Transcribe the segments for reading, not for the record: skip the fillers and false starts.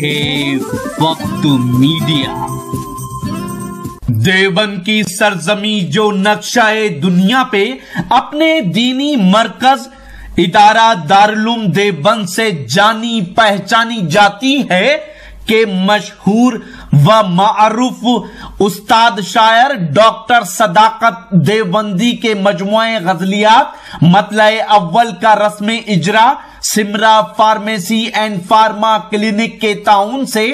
है वक्त मीडिया। देवबंद की सरजमी जो नक्शाए दुनिया पे अपने दीनी मरकज इदारा दारुल देवबंद से जानी पहचानी जाती है के मशहूर व मारूफ उस्ताद शायर डॉक्टर सदाकत देवबंदी के मजमुए गजलियात मतलए अव्वल का रस्म इजरा Simra pharmacy and pharma clinic के ताउन से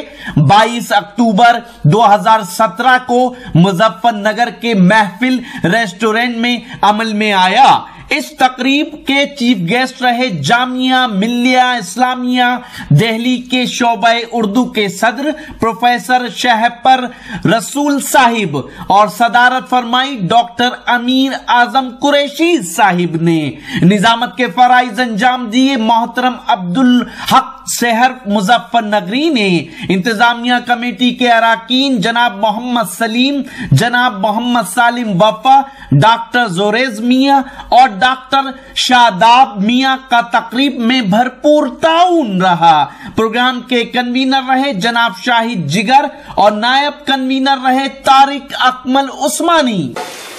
22 अक्टूबर 2017 को मुजफ्फरनगर के महफिल रेस्टोरेंट में अमल में आया। इस तकरीब के चीफ गेस्ट रहे जामिया मिल्लिया इस्लामिया दिल्ली के शोबे उर्दू के सदर प्रोफेसर शहपर रसूल साहिब और सदारत फरमाई डॉक्टर अमीर आजम कुरैशी साहिब ने। निजामत के फराइज अंजाम दिए मोहतरम अब्दुल हक शहर मुजफ्फरनगरी ने। इंतजामिया कमेटी के अराकीन जनाब मोहम्मद सलीम, जनाब मोहम्मद सालिम वफा, डॉक्टर जोरेज मियां और डॉक्टर शादाब मियां का तकरीब में भरपूर ताउन रहा। प्रोग्राम के कन्वीनर रहे जनाब शाहिद जिगर और नायब कन्वीनर रहे तारिक अकमल उस्मानी।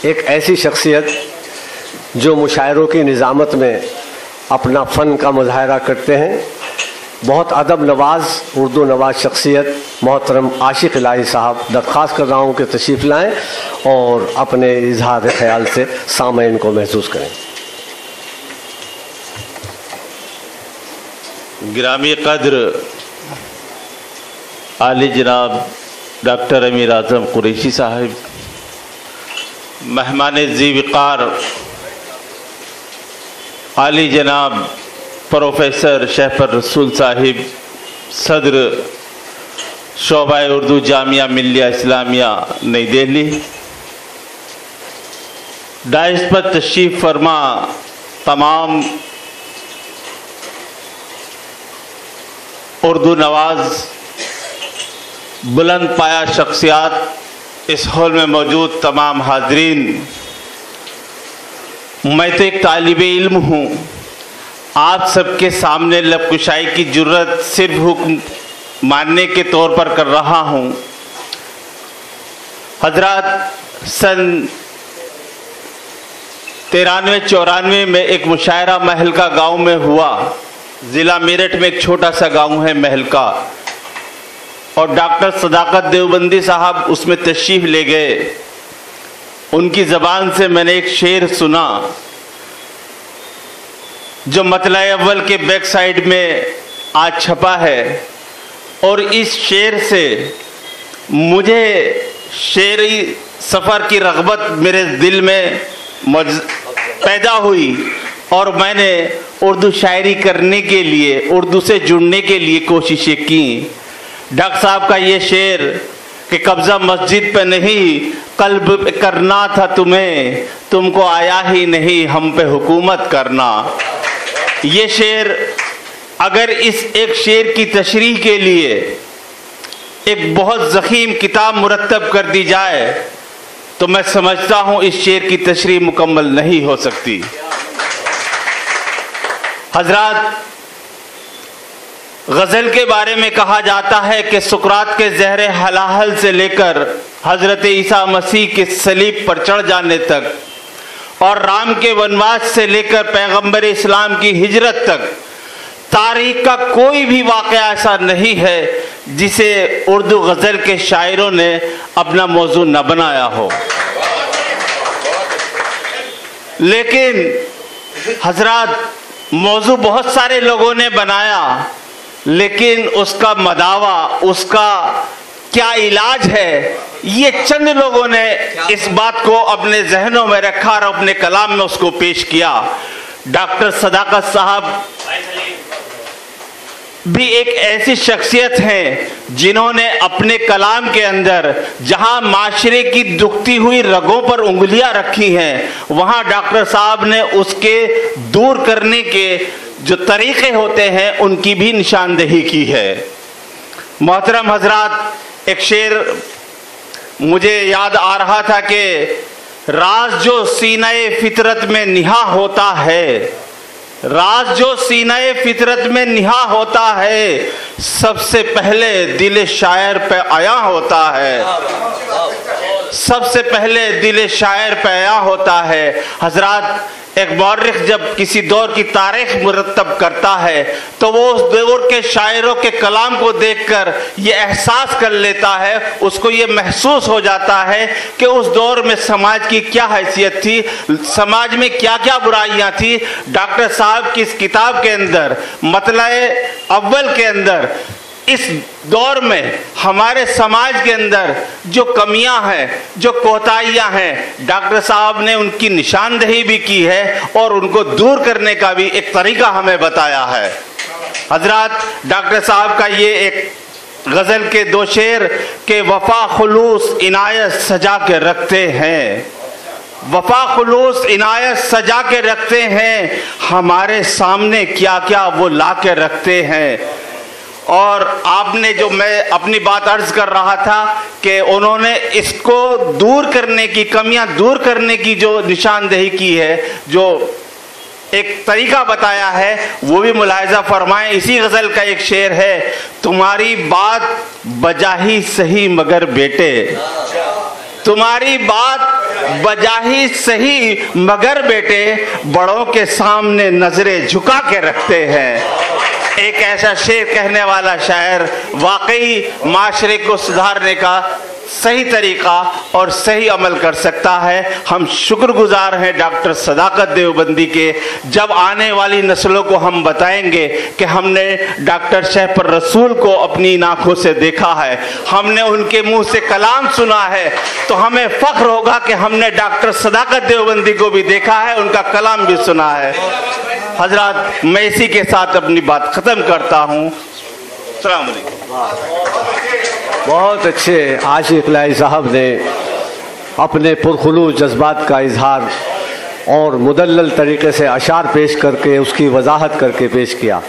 एक ऐसी शख्सियत जो मुशायरों की निजामत में अपना फन का मुजाहरा करते हैं, बहुत अदब नवाज उर्दू नवाज शख्सियत मोहतरम आशिक इलाही साहब, दरख्वास्त कर रहा हूँ कि तशरीफ़ लाएँ और अपने इजहार ख्याल से सामईन को महसूस करें। गिरामी कद्र आली जनाब डॉक्टर अमीर आजम कुरैशी साहिब, मेहमान ज़ी वक़ार आली जनाब प्रोफेसर शहपर रसूल साहिब, सदर शोबा उर्दू जामिया मिल्लिया इस्लामिया नई दिल्ली, डाइस पर तशरीफ़ फरमा तमाम उर्दू नवाज बुलंद पाया शख्सियात, इस हॉल में मौजूद तमाम हाजरीन, मैं तो एक तालिबे इल्म हूँ, आप सबके सामने लबकुशाई की जुर्रत सिर्फ हुक्म मानने के तौर पर कर रहा हूँ। हजरात, सन 93-94 में एक मुशायरा महलका गांव में हुआ। ज़िला मेरठ में एक छोटा सा गांव है महलका, और डॉक्टर सदाकत देवबंदी साहब उसमें तशरीफ़ ले गए। उनकी ज़बान से मैंने एक शेर सुना जो मतलए अव्वल के बैक साइड में आज छपा है, और इस शेर से मुझे शेरी सफ़र की रग़बत मेरे दिल में पैदा हुई और मैंने उर्दू शायरी करने के लिए, उर्दू से जुड़ने के लिए कोशिशें की। डॉक्टर साहब का ये शेर कि कब्ज़ा मस्जिद पे नहीं कल्ब पे करना था तुम्हें, तुमको आया ही नहीं हम पे हुकूमत करना। ये शेर अगर इस एक शेर की तशरीह के लिए एक बहुत ज़ख़ीम किताब मुरत्तब कर दी जाए तो मैं समझता हूँ इस शेर की तशरीह मुकम्मल नहीं हो सकती। हजरात, गज़ल के बारे में कहा जाता है कि सुकरात के ज़हरे हलाहल से लेकर हज़रत ईसा मसीह के सलीब पर चढ़ जाने तक और राम के वनवास से लेकर पैगंबर इस्लाम की हिजरत तक तारीख का कोई भी वाक़या ऐसा नहीं है जिसे उर्दू गज़ल के शायरों ने अपना मौजू न बनाया हो। लेकिन हजरात, मौजू बहुत सारे लोगों ने बनाया, लेकिन उसका मदावा, उसका क्या इलाज है, ये चंद लोगों ने इस बात को अपने जहनों में रखा और अपने कलाम में उसको पेश किया। डॉक्टर सदाकत साहब भी एक ऐसी शख्सियत हैं जिन्होंने अपने कलाम के अंदर जहां माशरे की दुखती हुई रगों पर उंगलियां रखी हैं, वहां डॉक्टर साहब ने उसके दूर करने के जो तरीके होते हैं उनकी भी निशानदेही की है। मोहतरम हजरात, एक शेर मुझे याद आ रहा था कि राज जो सीने फितरत में निहा होता है, राज जो सीने फितरत में निहा होता है, सबसे पहले दिल शायर पे आया होता है, सबसे पहले दिल शायर पे आया होता है। हजरात, एक मौर्रिख जब किसी दौर की तारीख मुरतब करता है तो वो उस दौर के शायरों के कलाम को देखकर ये एहसास कर लेता है, उसको ये महसूस हो जाता है कि उस दौर में समाज की क्या हैसियत थी, समाज में क्या क्या बुराइयां थी। डॉक्टर साहब की इस किताब के अंदर, मतला अव्वल के अंदर, इस दौर में हमारे समाज के अंदर जो कमियां हैं, जो कोताहियां हैं, डॉक्टर साहब ने उनकी निशानदेही भी की है और उनको दूर करने का भी एक तरीका हमें बताया है। हजरात, डॉक्टर साहब का ये एक गजल के दो शेर के वफा खुलूस इनायत सजा के रखते हैं, वफा खुलूस इनायत सजा के रखते हैं, हमारे सामने क्या क्या वो ला के रखते हैं। और आपने जो, मैं अपनी बात अर्ज कर रहा था कि उन्होंने इसको दूर करने की, कमियां दूर करने की जो निशानदेही की है, जो एक तरीका बताया है, वो भी मुलाहिजा फरमाएं। इसी गजल का एक शेर है, तुम्हारी बात बजाही सही मगर बेटे, तुम्हारी बात बजाही सही मगर बेटे, बड़ों के सामने नजरें झुका के रखते हैं। एक ऐसा शेर कहने वाला शायर वाकई माशरे को सुधारने का सही तरीका और सही अमल कर सकता है। हम शुक्रगुजार हैं डॉक्टर सदाकत देवबंदी के, जब आने वाली नस्लों को हम बताएंगे कि हमने डॉक्टर शहपर रसूल को अपनी आंखों से देखा है, हमने उनके मुंह से कलाम सुना है, तो हमें फख्र होगा कि हमने डॉक्टर सदाकत देवबंदी को भी देखा है, उनका कलाम भी सुना है। हजरात, मैं इसी के साथ अपनी बात खत्म करता हूँ। अस्सलाम वालेकुम। बहुत अच्छे आशिक इलाही साहब ने अपने पुरखुलूस जज्बात का इजहार और मुदल्लल तरीके से अशार पेश करके उसकी वजाहत करके पेश किया।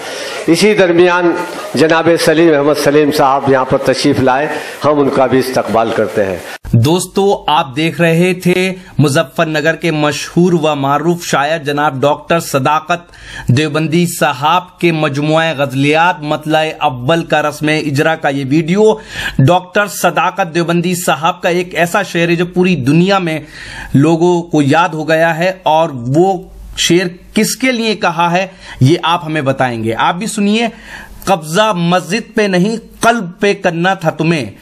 इसी दरमियान जनाब सलीम अहमद सलीम साहब यहाँ पर तशरीफ लाए, हम उनका भी इस्तकबाल करते हैं। दोस्तों, आप देख रहे थे मुजफ्फरनगर के मशहूर व मारूफ शायर जनाब डॉक्टर सदाकत देवबंदी साहब के मजमुआ गजलियात मतला अव्वल का रस्म इजरा का ये वीडियो। डॉक्टर सदाकत देवबंदी साहब का एक ऐसा शेर है जो पूरी दुनिया में लोगों को याद हो गया है, और वो शेर किसके लिए कहा है ये आप हमें बताएंगे। आप भी सुनिए। कब्जा मस्जिद पे नहीं कल्ब पे करना था तुम्हें,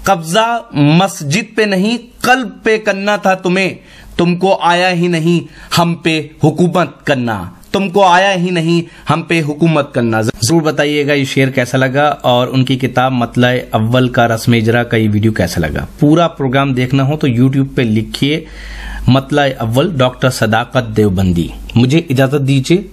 कब्जा मस्जिद पे नहीं कल्ब पे करना था तुम्हें, तुमको आया ही नहीं हम पे हुकूमत करना, तुमको आया ही नहीं हम पे हुकूमत करना। जरूर बताइएगा ये शेर कैसा लगा, और उनकी किताब मतला अव्वल का रस्म इजरा का ये वीडियो कैसा लगा। पूरा प्रोग्राम देखना हो तो यूट्यूब पे लिखिए मतला अव्वल डॉक्टर सदाकत देवबंदी। मुझे इजाजत दीजिए।